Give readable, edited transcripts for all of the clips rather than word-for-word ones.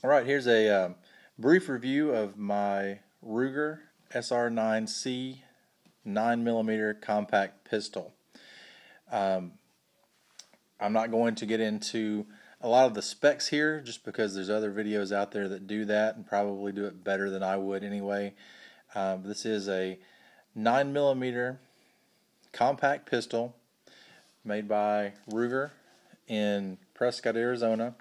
Alright, here's a brief review of my Ruger SR9c 9mm compact pistol. I'm not going to get into a lot of the specs here just because there's other videos out there that do that and probably do it better than I would anyway. This is a 9mm compact pistol made by Ruger in Prescott, Arizona.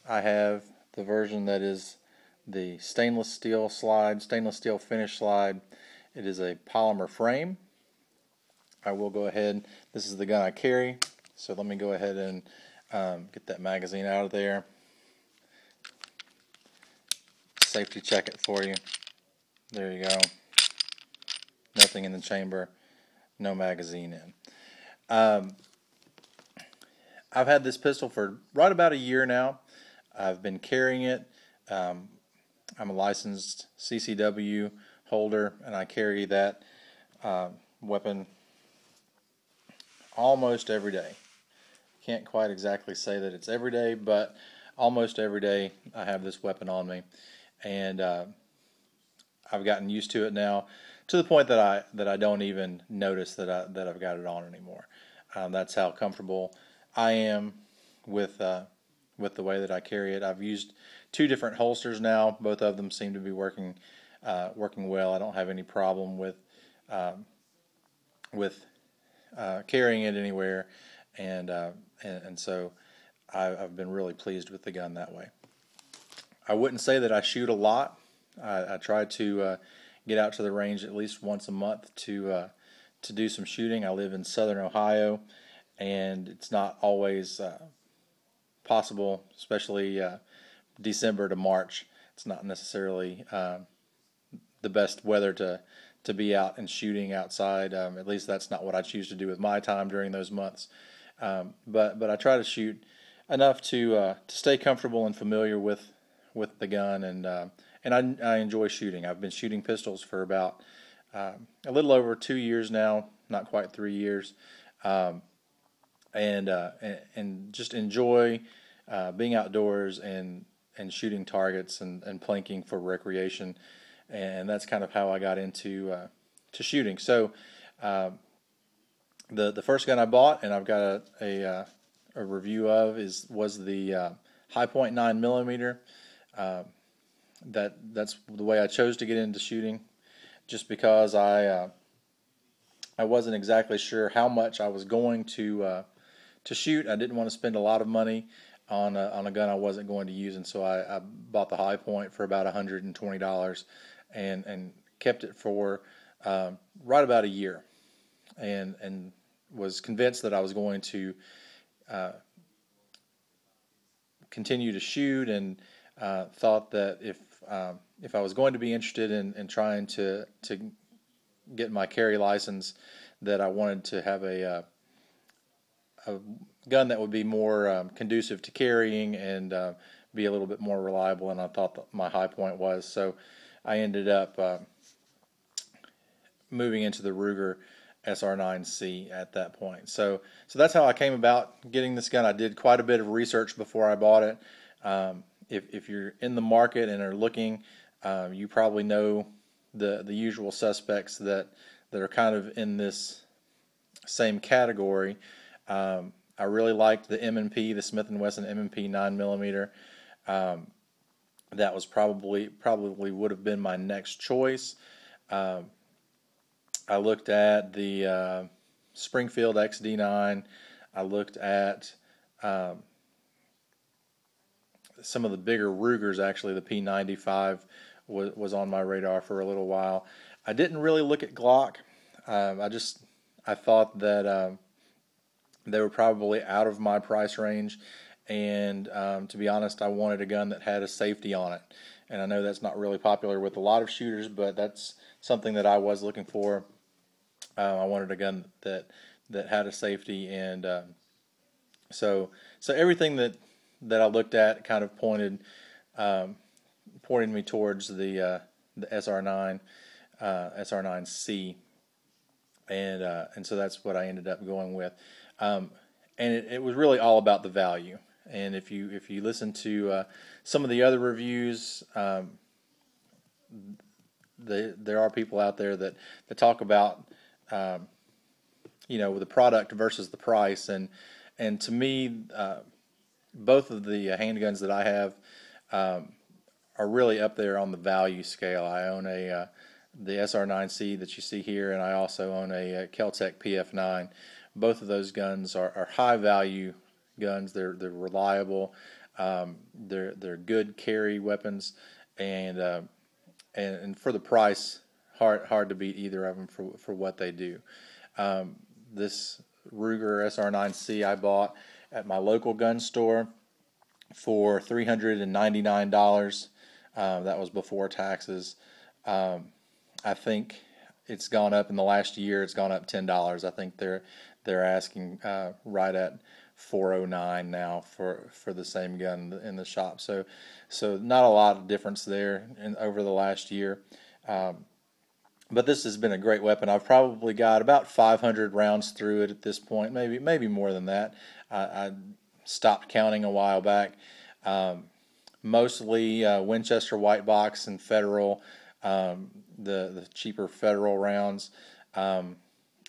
I have the version that is the stainless steel finish slide. It is a polymer frame. I will go ahead, this is the gun I carry, so let me go ahead and get that magazine out of there. Safety check it for you. There you go. Nothing in the chamber, no magazine in. I've had this pistol for right about a year now. I've been carrying it. I'm a licensed CCW holder, and I carry that weapon almost every day. Can't quite exactly say that it's every day, but almost every day I have this weapon on me, and I've gotten used to it now to the point that I don't even notice that I've got it on anymore. That's how comfortable I am with the way that I carry it. I've used two different holsters now. Both of them seem to be working well. I don't have any problem with carrying it anywhere, and so I've been really pleased with the gun that way. I wouldn't say that I shoot a lot. I try to get out to the range at least once a month to do some shooting. I live in southern Ohio, and it's not always possible, especially December to March. It's not necessarily the best weather to be out and shooting outside. At least that's not what I choose to do with my time during those months. But I try to shoot enough to stay comfortable and familiar with the gun, and I enjoy shooting. I've been shooting pistols for about a little over 2 years now, not quite 3 years, and just enjoy being outdoors and shooting targets and planking for recreation, and that's kind of how I got into to shooting. So the first gun I bought, and I've got a review of, was the High Point 9mm. That's the way I chose to get into shooting, just because I wasn't exactly sure how much I was going to shoot. I didn't want to spend a lot of money on a gun I wasn't going to use, and so I bought the High Point for about $120 and kept it for right about a year, and was convinced that I was going to continue to shoot, and thought that if I was going to be interested in trying to get my carry license, that I wanted to have a gun that would be more conducive to carrying and be a little bit more reliable, and I thought that my High Point was. So I ended up moving into the Ruger SR9c at that point. So that's how I came about getting this gun. I did quite a bit of research before I bought it. If you're in the market and are looking, you probably know the usual suspects that are kind of in this same category. I really liked the M&P, the Smith & Wesson M&P 9mm. That was probably would have been my next choice. I looked at the Springfield XD9. I looked at some of the bigger Rugers. Actually, the P95 was on my radar for a little while. I didn't really look at Glock. I thought that they were probably out of my price range, and to be honest, I wanted a gun that had a safety on it. And I know that's not really popular with a lot of shooters, but that's something that I was looking for. I wanted a gun that had a safety, and so everything that I looked at kind of pointed me towards the SR9 SR9c, and so that's what I ended up going with. And it was really all about the value. And if you listen to some of the other reviews, there are people out there that talk about the product versus the price, and to me, both of the handguns that I have are really up there on the value scale. I own the SR9c that you see here, and I also own a Kel-Tec PF9. Both of those guns are high value guns. They're reliable. They're good carry weapons, and for the price, hard to beat either of them for what they do. This Ruger SR9c I bought at my local gun store for $399. That was before taxes. I think it's gone up in the last year. It's gone up $10. I think they're asking right at $409 now for the same gun in the shop. So not a lot of difference there over the last year. But this has been a great weapon. I've probably got about 500 rounds through it at this point, maybe more than that. I stopped counting a while back. Mostly Winchester white box and Federal, the cheaper Federal rounds. I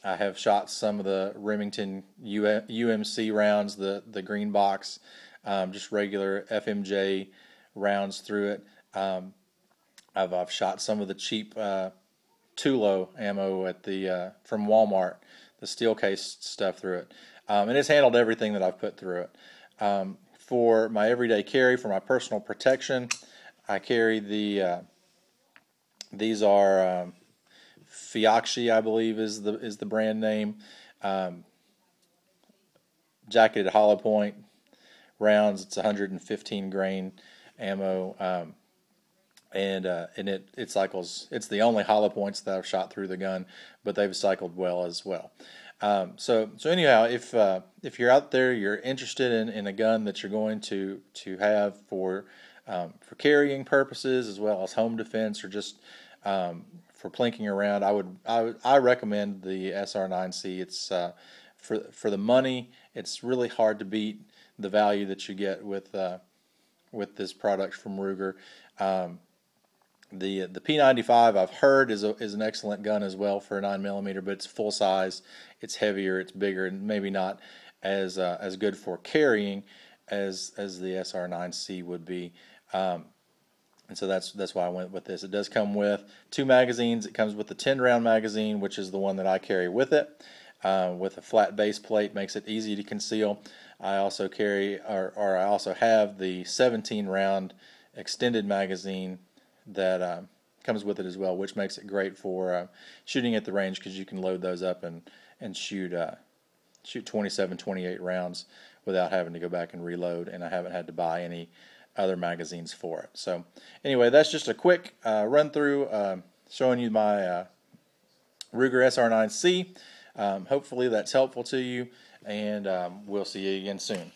have shot some of the Remington UMC rounds, the green box, just regular FMJ rounds through it. I've shot some of the cheap Tulo ammo at from Walmart, the steel case stuff through it, and it's handled everything that I've put through it. For my everyday carry, for my personal protection, I carry these are Fiocchi, I believe is the brand name, jacketed hollow point rounds. It's 115 grain ammo. And it cycles. It's the only hollow points that I've shot through the gun, but they've cycled well as well. So anyhow, if you're out there, you're interested in a gun that you're going to have for carrying purposes as well as home defense, or just for plinking around, I recommend the SR9c. It's for the money. It's really hard to beat the value that you get with this product from Ruger. The P95 I've heard is an excellent gun as well for a 9mm, but it's full size, it's heavier, it's bigger, and maybe not as good for carrying as the SR9c would be. And so that's why I went with this. It does come with 2 magazines. It comes with the 10-round magazine, which is the one that I carry with it, with a flat base plate, makes it easy to conceal. I also carry, or I also have the 17-round extended magazine that comes with it as well, which makes it great for shooting at the range, because you can load those up and shoot 27, 28 rounds without having to go back and reload, and I haven't had to buy any other magazines for it. So anyway, that's just a quick run through showing you my Ruger SR9c. Hopefully that's helpful to you, and we'll see you again soon.